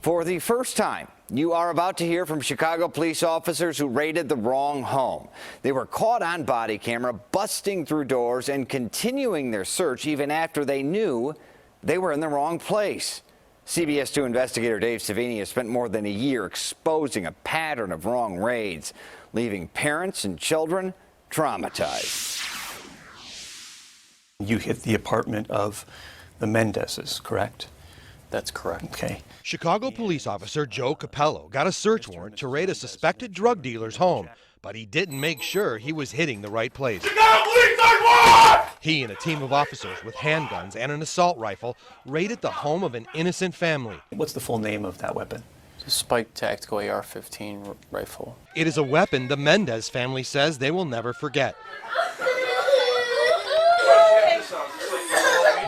For the first time, you are about to hear from Chicago police officers who raided the wrong home. They were caught on body camera busting through doors and continuing their search even after they knew they were in the wrong place. CBS 2 investigator Dave Savini has spent more than a year exposing a pattern of wrong raids, leaving parents and children traumatized. You hit the apartment of the Mendezes, correct? That's correct. Okay. Chicago police officer Joe Capello got a search warrant to raid a suspected drug dealer's home, but he didn't make sure he was hitting the right place. He and a team of officers with handguns and an assault rifle raided the home of an innocent family. What's the full name of that weapon? It's a spiked tactical AR-15 rifle. It is a weapon the Mendez family says they will never forget.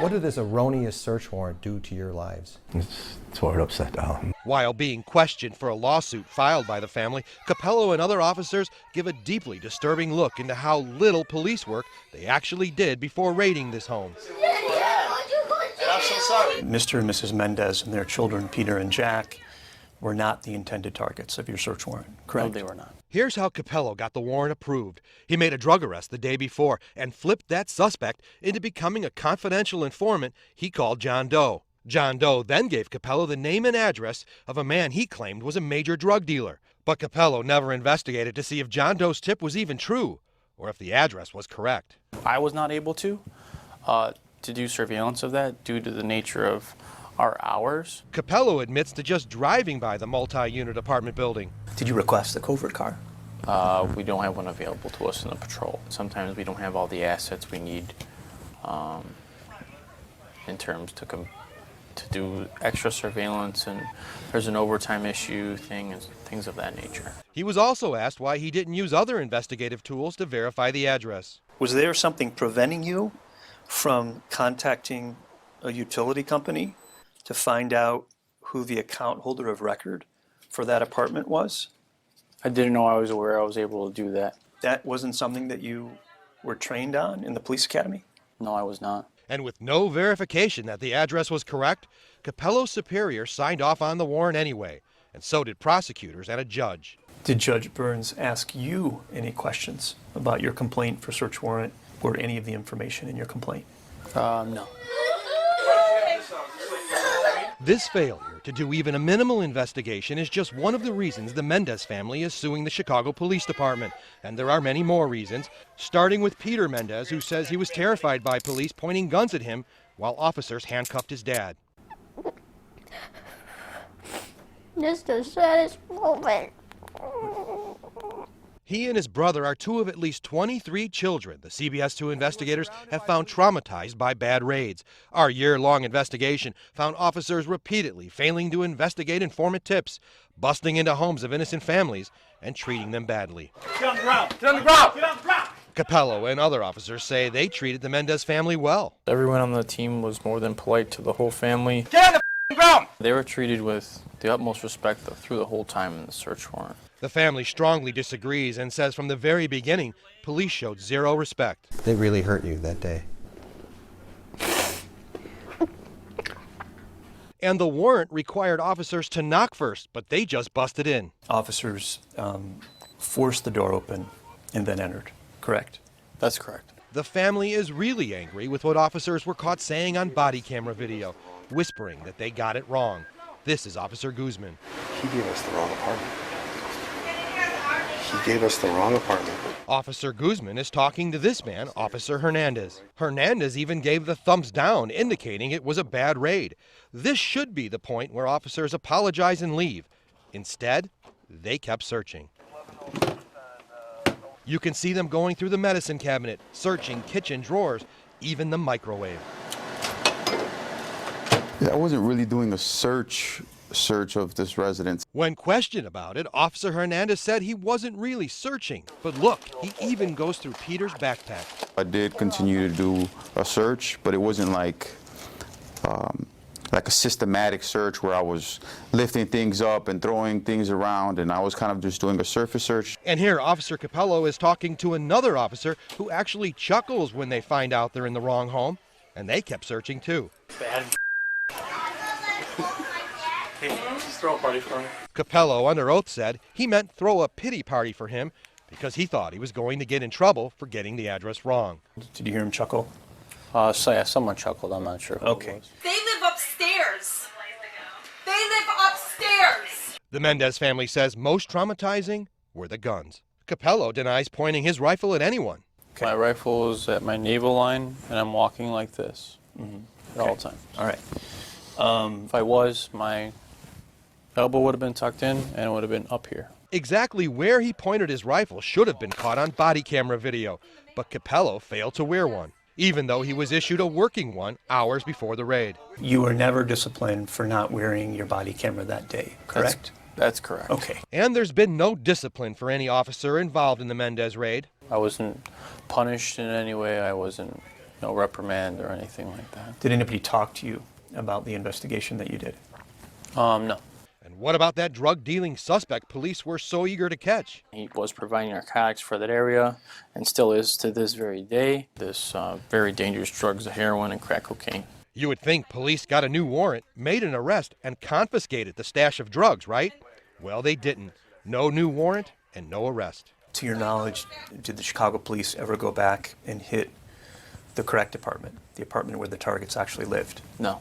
What did this erroneous search warrant do to your lives? It's tore it upside down. While being questioned for a lawsuit filed by the family, Capello and other officers give a deeply disturbing look into how little police work they actually did before raiding this home. I'm so sorry. Mr. and Mrs. Mendez and their children, Peter and Jack, were not the intended targets of your search warrant, correct? No, they were not. Here's how Capello got the warrant approved. He made a drug arrest the day before and flipped that suspect into becoming a confidential informant he called John Doe. John Doe then gave Capello the name and address of a man he claimed was a major drug dealer. But Capello never investigated to see if John Doe's tip was even true or if the address was correct. I was not able to do surveillance of that due to the nature of our hours. Capello admits to just driving by the multi-unit apartment building. Did you request a covert car? We don't have one available to us in the patrol. Sometimes we don't have all the assets we need in terms to do extra surveillance, and there's an overtime issue thing and things of that nature. He was also asked why he didn't use other investigative tools to verify the address. Was there something preventing you from contacting a utility company to find out who the account holder of record for that apartment was? I didn't know I was aware I was able to do that. That wasn't something that you were trained on in the police academy? No, I was not. And with no verification that the address was correct, Capello's superior signed off on the warrant anyway, and so did prosecutors and a judge. Did Judge Burns ask you any questions about your complaint for search warrant or any of the information in your complaint? No. This failure to do even a minimal investigation is just one of the reasons the Mendez family is suing the Chicago Police Department. And there are many more reasons, starting with Peter Mendez, who says he was terrified by police pointing guns at him while officers handcuffed his dad. This is the saddest moment. He and his brother are two of at least 23 children the CBS 2 investigators have found traumatized by bad raids. Our year-long investigation found officers repeatedly failing to investigate informant tips, busting into homes of innocent families, and treating them badly. Get on the ground! Get on the ground! Get on the ground! Capello and other officers say they treated the Mendez family well. Everyone on the team was more than polite to the whole family. Get on the ground! They were treated with the utmost respect through the whole time in the search warrant. The family strongly disagrees and says from the very beginning, police showed zero respect. They really hurt you that day. And the warrant required officers to knock first, but they just busted in. Officers forced the door open and then entered, correct? That's correct. The family is really angry with what officers were caught saying on body camera video, whispering that they got it wrong. This is Officer Guzman. He gave us the wrong apartment. He gave us the wrong apartment. Officer Guzman is talking to this man, Officer Hernandez. Hernandez even gave the thumbs down, indicating it was a bad raid. This should be the point where officers apologize and leave. Instead, they kept searching. You can see them going through the medicine cabinet, searching kitchen drawers, even the microwave. Yeah, I wasn't really doing a search of this residence. When questioned about it, Officer Hernandez said he wasn't really searching. But look, he even goes through Peter's backpack. I did continue to do a search, but it wasn't like a systematic search where I was lifting things up and throwing things around, and I was kind of just doing a surface search. And here, Officer Capello is talking to another officer who actually chuckles when they find out they're in the wrong home, and they kept searching too. Bad. Hey, just throw a party for me. Capello, under oath, said he meant throw a pity party for him because he thought he was going to get in trouble for getting the address wrong. Did you hear him chuckle? So yeah, someone chuckled. I'm not sure who Okay. it was. They live upstairs. They live upstairs. The Mendez family says most traumatizing were the guns. Capello denies pointing his rifle at anyone. Okay. My rifle is at my navel line, and I'm walking like this at all times. All right. If I was, my elbow would have been tucked in, and it would have been up here. Exactly where he pointed his rifle should have been caught on body camera video, but Capello failed to wear one, even though he was issued a working one hours before the raid. You were never disciplined for not wearing your body camera that day, correct? That's correct. Okay. And there's been no discipline for any officer involved in the Mendez raid. I wasn't punished in any way. I wasn't, no reprimand or anything like that. Did anybody talk to you about the investigation that you did? No. And what about that drug-dealing suspect police were so eager to catch? He was providing narcotics for that area and still is to this very day. This very dangerous drugs, the heroin and crack cocaine. You would think police got a new warrant, made an arrest, and confiscated the stash of drugs, right? Well, they didn't. No new warrant and no arrest. To your knowledge, did the Chicago police ever go back and hit the correct apartment, the apartment where the targets actually lived? No.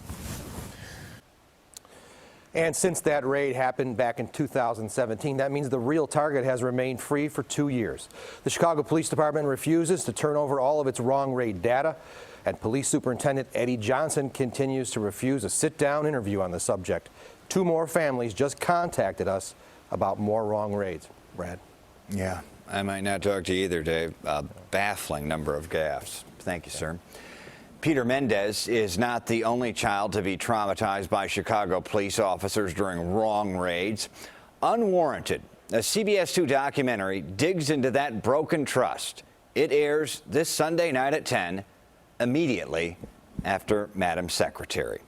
And since that raid happened back in 2017, that means the real target has remained free for 2 years. The Chicago Police Department refuses to turn over all of its wrong raid data, and Police Superintendent Eddie Johnson continues to refuse a sit-down interview on the subject. 2 more families just contacted us about more wrong raids. Brad? Yeah, I might not talk to you either, Dave. A baffling number of gaffes. Thank you, sir. Peter Mendez is not the only child to be traumatized by Chicago police officers during wrong raids. Unwarranted, a CBS 2 documentary digs into that broken trust. It airs this Sunday night at 10, immediately after Madam Secretary.